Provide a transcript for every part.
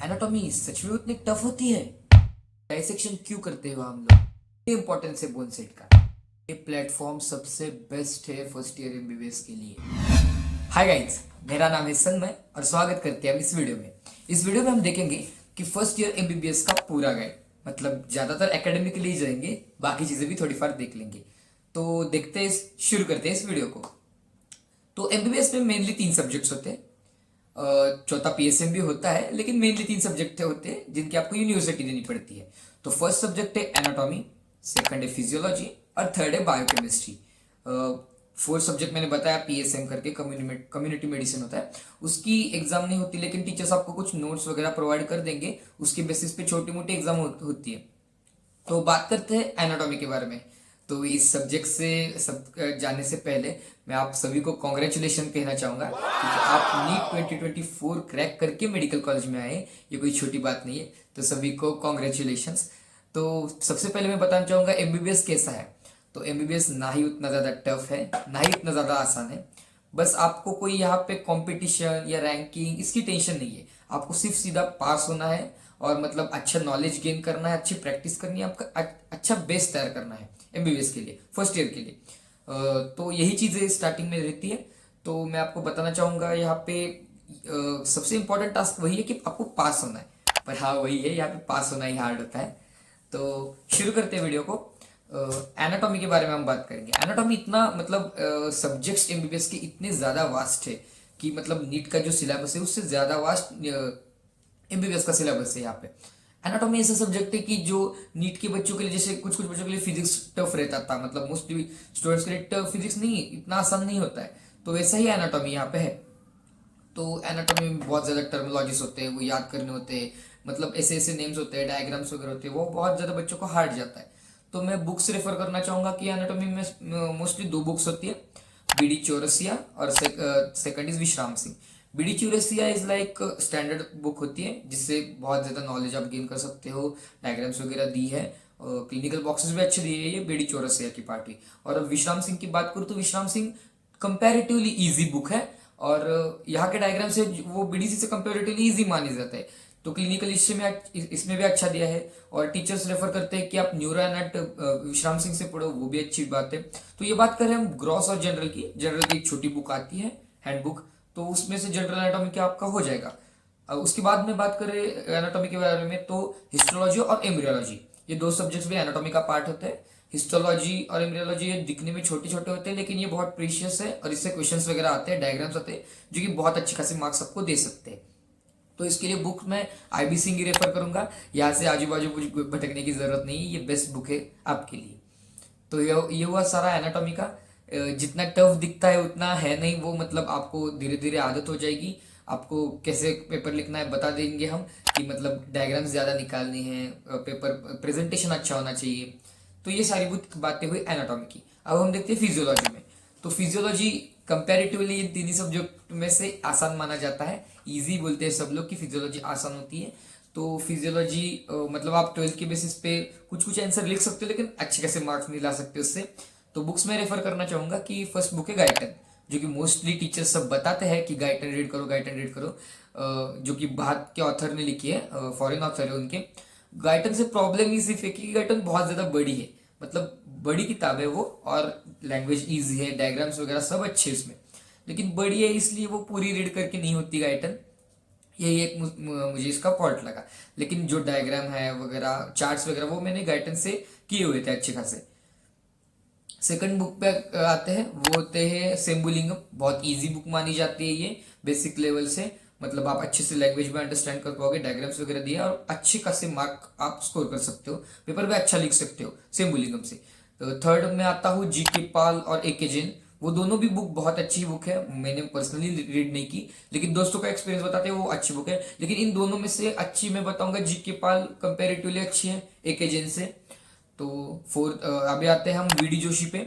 Anatomy सच में उतनी tough होती है? डाइसेक्शन क्यों करते हो हम लोग? ये इंपॉर्टेंस है बोन सेट का। ये प्लेटफॉर्म सबसे बेस्ट है फर्स्ट ईयर एमबीबीएस के लिए। हाय गाइस, मेरा नाम है सन्मय और स्वागत करते हैं हम इस वीडियो में। इस वीडियो में हम देखेंगे कि फर्स्ट ईयर एमबीबीएस का पूरा गाइड, मतलब ज्यादातर एकेडमिक के लिए जाएंगे, बाकी चीजें भी थोड़ी फार देख लेंगे। तो देखते हैं, शुरू करते हैं इस वीडियो को। तो एमबीबीएस में मेनली 3 सब्जेक्ट्स होते हैं। चौथा पीएसएम भी होता है, लेकिन मेनली 3 सब्जेक्ट होते हैं जिनकी आपको यूनिवर्सिटी देनी पड़ती है। तो फर्स्ट सब्जेक्ट है एनाटॉमी, सेकंड है फिजियोलॉजी और थर्ड है बायोकेमिस्ट्री। फोर्थ सब्जेक्ट मैंने बताया पीएसएम करके, कम्युनिटी मेडिसिन होता है। उसकी एग्जाम नहीं होती, लेकिन टीचर्स आपको कुछ नोट्स वगैरह प्रोवाइड कर देंगे, उसके बेसिस पे छोटी मोटी एग्जाम होती है। तो बात करते हैं एनाटॉमी के बारे में। तो इस सब्जेक्ट से सब जानने से पहले मैं आप सभी को कॉन्ग्रेचुलेशन कहना चाहूँगा, क्योंकि आप नीट 2024 क्रैक करके मेडिकल कॉलेज में आए, ये कोई छोटी बात नहीं है। तो सभी को कॉन्ग्रेचुलेशंस। तो सबसे पहले मैं बताना चाहूँगा एमबीबीएस कैसा है। तो एमबीबीएस ना ही उतना ज़्यादा टफ है, ना ही उतना ज़्यादा आसान है। बस आपको कोई यहाँ पे कंपटीशन या रैंकिंग इसकी टेंशन नहीं है। आपको सिर्फ सीधा पास होना है और मतलब अच्छा नॉलेज गेन करना है, अच्छी प्रैक्टिस करनी है, आपका अच्छा बेस तैयार करना है एमबीबीएस के लिए, फर्स्ट ईयर के लिए। तो यही चीज़ें स्टार्टिंग में रहती है। तो मैं आपको बताना चाहूँगा यहाँ पे सबसे इंपॉर्टेंट टास्क वही है कि आपको पास होना है। पर हाँ, वही है, यहाँ पे पास होना ही हार्ड होता है। तो शुरू करते हैं वीडियो को। एनाटॉमी के बारे में हम बात करेंगे। एनाटॉमी इतना मतलब सब्जेक्ट्स एमबीबीएस के इतने ज़्यादा वास्ट है कि मतलब नीट का जो सिलेबस है उससे ज़्यादा वास्ट एमबीबीएस का सिलेबस है यहाँ पे। एनाटॉमी ऐसा सब्जेक्ट है कि जो नीट के बच्चों के लिए, जैसे कुछ कुछ बच्चों के लिए फिजिक्स टफ रहता था, मतलब मोस्टली स्टूडेंट्स के लिए टफ फिजिक्स नहीं, इतना आसान नहीं होता है, तो वैसा ही एनाटॉमी यहाँ पे है। तो एनाटॉमी में बहुत ज़्यादा टर्मिनोलॉजीज होते हैं, वो याद करने होते हैं, मतलब ऐसे ऐसे नेम्स होते हैं, डायग्राम्स वगैरह होते हैं, वो बहुत ज़्यादा बच्चों को हार्ड जाता है। तो मैं बुक्स रेफर करना चाहूँगा कि एनाटॉमी में मोस्टली 2 बुक्स होती है, बीडी चौरसिया और second is Vishram Singh. BD Chaurasia is like standard book होती है, जिससे बहुत ज़्यादा नॉलेज आप गेन कर सकते हो, डायग्राम्स वगैरह दी है, क्लिनिकल बॉक्सेस भी अच्छे दिए हैं, ये बीडी चौरसिया की पार्ट हुई। और विश्राम सिंह की बात करूँ तो विश्राम सिंह कंपैरेटिवली इजी बुक है, और यहाँ के डायग्राम से वो बीडीसी से कंपैरेटिवली इजी माने जाते हैं। तो क्लिनिकल इसमें भी अच्छा दिया है, और टीचर्स रेफर करते हैं कि आप न्यूरो एनाट विश्राम सिंह से पढ़ो, वो भी अच्छी बात है। तो ये बात करें हम ग्रॉस और जनरल की। जनरल की एक छोटी बुक आती है, हैंडबुक, तो उसमें से जनरल एनाटॉमी क्या आपका हो जाएगा। उसके बाद में बात करें एनाटॉमी के बारे में, तो हिस्टोलॉजी और एम्ब्रियोलॉजी, ये 2 सब्जेक्ट्स भी एनाटॉमी का पार्ट होते हैं। हिस्टोलॉजी और एम्ब्रियोलॉजी ये दिखने में छोटे छोटे होते हैं, लेकिन ये बहुत प्रीशियस है, और इससे क्वेश्चंस वगैरह आते हैं, डायग्राम्स आते हैं, जो कि बहुत अच्छे खासे मार्क्स आपको दे सकते हैं। तो इसके लिए बुक मैं आईबी सिंह की रेफर करूंगा। यहाँ से आजू बाजू कुछ भटकने की जरूरत नहीं है, ये बेस्ट बुक है आपके लिए। तो ये हुआ सारा एनाटॉमी का। जितना टफ दिखता है उतना है नहीं वो, मतलब आपको धीरे धीरे आदत हो जाएगी। आपको कैसे पेपर लिखना है बता देंगे हम, कि मतलब डायग्राम्स ज़्यादा निकालनी है, पेपर प्रेजेंटेशन अच्छा होना चाहिए। तो ये सारी बातें हुई एनाटॉमी की। अब हम देखते हैं फिजियोलॉजी में। तो फिजियोलॉजी कंपैरेटिवली इन 3 ही सब्जेक्ट में से आसान माना जाता है। इजी बोलते हैं सब लोग कि फिजियोलॉजी आसान होती है। तो फिजियोलॉजी मतलब आप 12th के बेसिस पे कुछ कुछ आंसर लिख सकते हो, लेकिन अच्छे खासे मार्क्स नहीं ला सकते उससे। तो बुक्स में रेफर करना चाहूँगा कि फर्स्ट बुक है गाइटन, जो कि मोस्टली टीचर्स सब बताते हैं कि गाइटन रीड करो, गाइटन रीड करो, जो कि बाहर के ऑथर ने लिखी है, फॉरेन ऑथर है उनके। गाइटन से प्रॉब्लम ही सिर्फ है कि गाइटन बहुत ज़्यादा बड़ी है, मतलब बड़ी किताब है वो, और लैंग्वेज ईजी है, डायग्राम्स वगैरह सब अच्छे इसमें, लेकिन बड़ी है इसलिए वो पूरी रीड करके नहीं होती गाइटन। यही एक मुझे इसका फॉल्ट लगा। लेकिन जो डायग्राम है वगैरह, चार्ट्स वगैरह, वो मैंने गाइटन से किए हुए थे अच्छे खासे। सेकंड बुक पे आते हैं, वो होते हैं सेम्बुलिंगम। बहुत इजी बुक मानी जाती है ये, बेसिक लेवल से, मतलब आप अच्छे से लैंग्वेज में अंडरस्टैंड कर पाओगे, डायग्राम्स वगैरह दिया, और अच्छे खासे मार्क आप स्कोर कर सकते हो, पेपर में अच्छा लिख सकते हो सेम्बुलिंगम से। तो थर्ड में आता हूँ जीके पाल और एके जैन। वो दोनों भी बुक बहुत अच्छी बुक है, मैंने पर्सनली रीड नहीं की, लेकिन दोस्तों का एक्सपीरियंस बताते हैं वो अच्छी बुक है। लेकिन इन दोनों में से अच्छी मैं बताऊंगा जीके पाल कंपेरेटिवली अच्छी है एके जैन से। तो फोर्थ अभी आते हैं हम वीडी जोशी पे,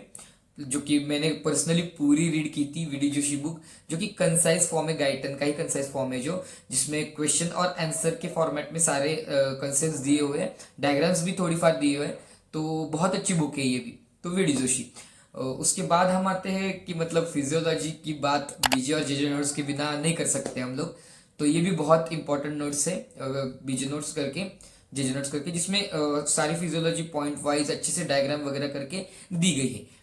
जो कि मैंने पर्सनली पूरी रीड की थी, वीडी जोशी बुक, जो कि कंसाइज फॉर्म है, गाइटन का ही कंसाइज फॉर्म है, जो जिसमें क्वेश्चन और आंसर के फॉर्मेट में सारे कंसेप्ट दिए हुए हैं, डायग्राम्स भी थोड़ी फार दिए हुए हैं। तो बहुत अच्छी बुक है ये भी, तो वीडी जोशी। उसके बाद हम आते हैं कि मतलब फिजियोलॉजी की बात बीजे और जेजे नोट्स के बिना नहीं कर सकते हम लोग। तो ये भी बहुत इंपॉर्टेंट नोट्स है, बीजे नोट्स करके, जेजे नोट्स करके, जिसमें सारी फिजियोलॉजी पॉइंट वाइज अच्छे से डायग्राम वगैरह करके दी गई है।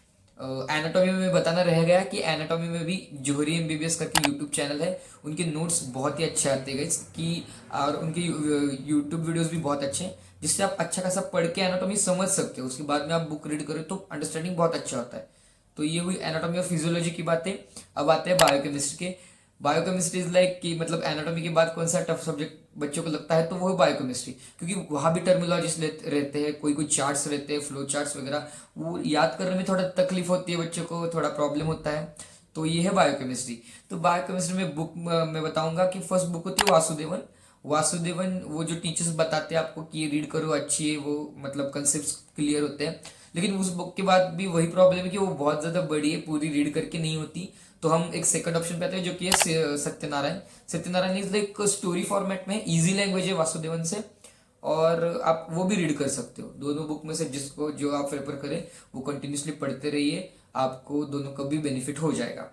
एनाटॉमी में बताना रह गया कि एनाटॉमी में भी जोहरी एमबीबीएस करके यूट्यूब चैनल है, उनके नोट्स बहुत ही अच्छे आते हैं गाइस कि, और उनके यूट्यूब वीडियोस भी बहुत अच्छे हैं, जिससे आप अच्छा खासा पढ़ के एनाटॉमी समझ सकते हो। उसके बाद में आप बुक रीड करो तो अंडरस्टैंडिंग बहुत अच्छा होता है। तो ये हुई एनाटॉमी और फिजियोलॉजी की बातें। अब आते हैं बायोकेमिस्ट्री के। बायोकेमिस्ट्री इज लाइक कि मतलब एनाटॉमी के बाद कौन सा टफ सब्जेक्ट बच्चों को लगता है, तो वो है बायोकेमिस्ट्री, क्योंकि वहाँ भी टर्मिनोलॉजिस्ट रहते हैं, कोई कोई चार्ट्स रहते हैं, फ्लो चार्ट्स वगैरह, वो याद करने में थोड़ा तकलीफ होती है बच्चों को, थोड़ा प्रॉब्लम होता है। तो ये है बायोकेमिस्ट्री। तो बायोकेमिस्ट्री में बुक मैं बताऊंगा कि फर्स्ट बुक होती है वासुदेवन। वासुदेवन वो जो टीचर्स बताते हैं आपको कि रीड करो, अच्छी है वो, मतलब कंसेप्ट क्लियर होते हैं। लेकिन उस बुक के बाद भी वही प्रॉब्लम है कि वो बहुत ज़्यादा बड़ी है, पूरी रीड करके नहीं होती। तो हम एक सेकंड ऑप्शन पे आते हैं जो कि है Satyanarayan. Satyanarayan is like story format में, इजी लैंग्वेज है वासुदेवन से, और आप वो भी रीड कर सकते हो। दोनों बुक में से जिसको जो आप प्रेफर करें वो कंटिन्यूसली पढ़ते रहिए, आपको दोनों का भी बेनिफिट हो जाएगा।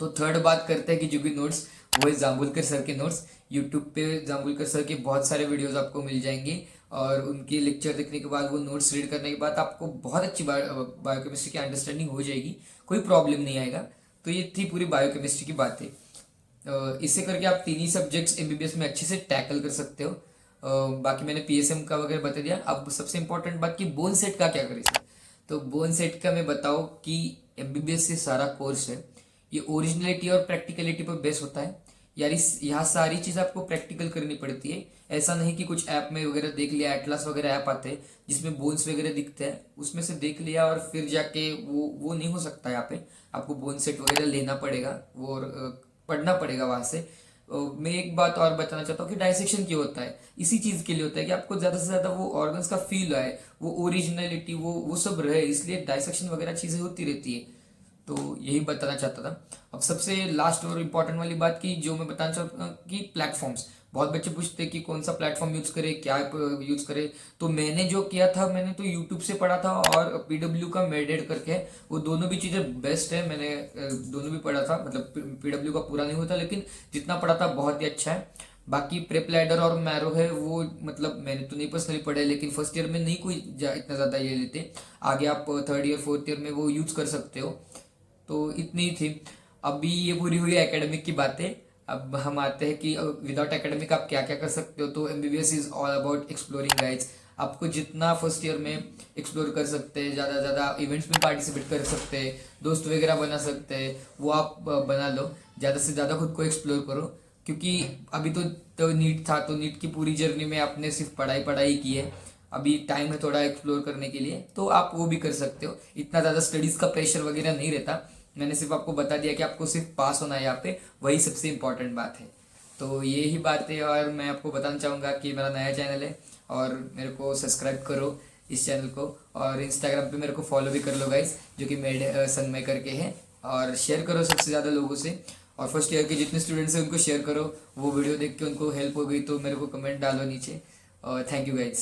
तो थर्ड बात करते हैं कि जो भी नोट्स, वो है जाम्बुलकर सर के नोट्स। यूट्यूब पे जाम्बुलकर सर के बहुत सारे वीडियोस आपको मिल जाएंगे, और उनके लेक्चर देखने के बाद, वो नोट्स रीड करने के बाद आपको बहुत अच्छी बायोकेमिस्ट्री की अंडरस्टैंडिंग हो जाएगी, कोई प्रॉब्लम नहीं आएगा। तो ये थी पूरी बायोकेमिस्ट्री की बातें। इससे करके आप तीन ही सब्जेक्ट्स एमबीबीएस में अच्छे से टैकल कर सकते हो। बाकी मैंने पीएसएम का वगैरह बता दिया। अब सबसे इंपॉर्टेंट बात कि बोन सेट का क्या करें सर। तो बोन सेट का मैं बताऊँ कि एमबीबीएस से सारा कोर्स है, ये ओरिजिनलिटी और प्रैक्टिकलिटी पर बेस होता है यार। इस यहाँ सारी चीज़ आपको प्रैक्टिकल करनी पड़ती है। ऐसा नहीं कि कुछ ऐप में वगैरह देख लिया, एटलस वगैरह ऐप आते हैं जिसमें बोन्स वगैरह दिखते हैं, उसमें से देख लिया और फिर जाके वो नहीं हो सकता। यहाँ पे आपको बोन सेट वगैरह लेना पड़ेगा, वो पढ़ना पड़ेगा वहाँ से। मैं एक बात और बताना चाहता हूँ कि डायसेक्शन क्यों होता है, इसी चीज़ के लिए होता है कि आपको ज़्यादा से ज़्यादा वो ऑर्गन्स का फील आए, वो ओरिजिनलिटी वो सब रहे, इसलिए डायसेक्शन वगैरह चीज़ें होती रहती है। तो यही बताना चाहता था। अब सबसे लास्ट और इम्पोर्टेंट वाली बात की जो मैं बताना चाहता हूँ कि प्लेटफॉर्म्स, बहुत बच्चे पूछते हैं कि कौन सा प्लेटफॉर्म यूज करे, क्या यूज करे। तो मैंने जो किया था, मैंने तो यूट्यूब से पढ़ा था, और पीडब्ल्यू का मेडेड करके है, वो दोनों भी चीज़ें बेस्ट है। मैंने दोनों भी पढ़ा था, मतलब पीडब्ल्यू का पूरा नहीं होता, लेकिन जितना पढ़ा था बहुत ही अच्छा है। बाकी प्रेप लैडर और मैरो है, वो मतलब मैंने तो नहीं पर्सनली पढ़े, लेकिन फर्स्ट ईयर में नहीं कोई इतना ज़्यादा ये लेते, आगे आप थर्ड ईयर फोर्थ ईयर में वो यूज कर सकते हो। तो इतनी थी। अभी ये पूरी हुई एकेडमिक की बातें। अब हम आते हैं कि विदाउट एकेडमिक आप क्या क्या कर सकते हो। तो MBBS is all about exploring guides. आपको जितना फर्स्ट ईयर में एक्सप्लोर कर सकते हैं, ज़्यादा ज़्यादा इवेंट्स में पार्टिसिपेट कर सकते हैं, दोस्त वगैरह बना सकते हैं, वो आप बना लो। ज़्यादा से ज़्यादा खुद को एक्सप्लोर करो, क्योंकि अभी तो नीट था, तो नीट की पूरी जर्नी में आपने सिर्फ पढ़ाई की है। अभी टाइम है थोड़ा एक्सप्लोर करने के लिए, तो आप वो भी कर सकते हो। इतना ज़्यादा स्टडीज़ का प्रेशर वगैरह नहीं रहता। मैंने सिर्फ आपको बता दिया कि आपको सिर्फ पास होना है यहाँ पे, वही सबसे इम्पोर्टेंट बात है। तो ये ही बात है, और मैं आपको बताना चाहूँगा कि मेरा नया चैनल है, और मेरे को सब्सक्राइब करो इस चैनल को, और इंस्टाग्राम पे मेरे को फॉलो भी कर लो गाइस, जो कि मेड संगमय करके है। और शेयर करो सबसे ज़्यादा लोगों से, और फर्स्ट ईयर के जितने स्टूडेंट्स हैं उनको शेयर करो। वो वीडियो देख के उनको हेल्प हो गई तो मेरे को कमेंट डालो नीचे। और थैंक यू गाइस।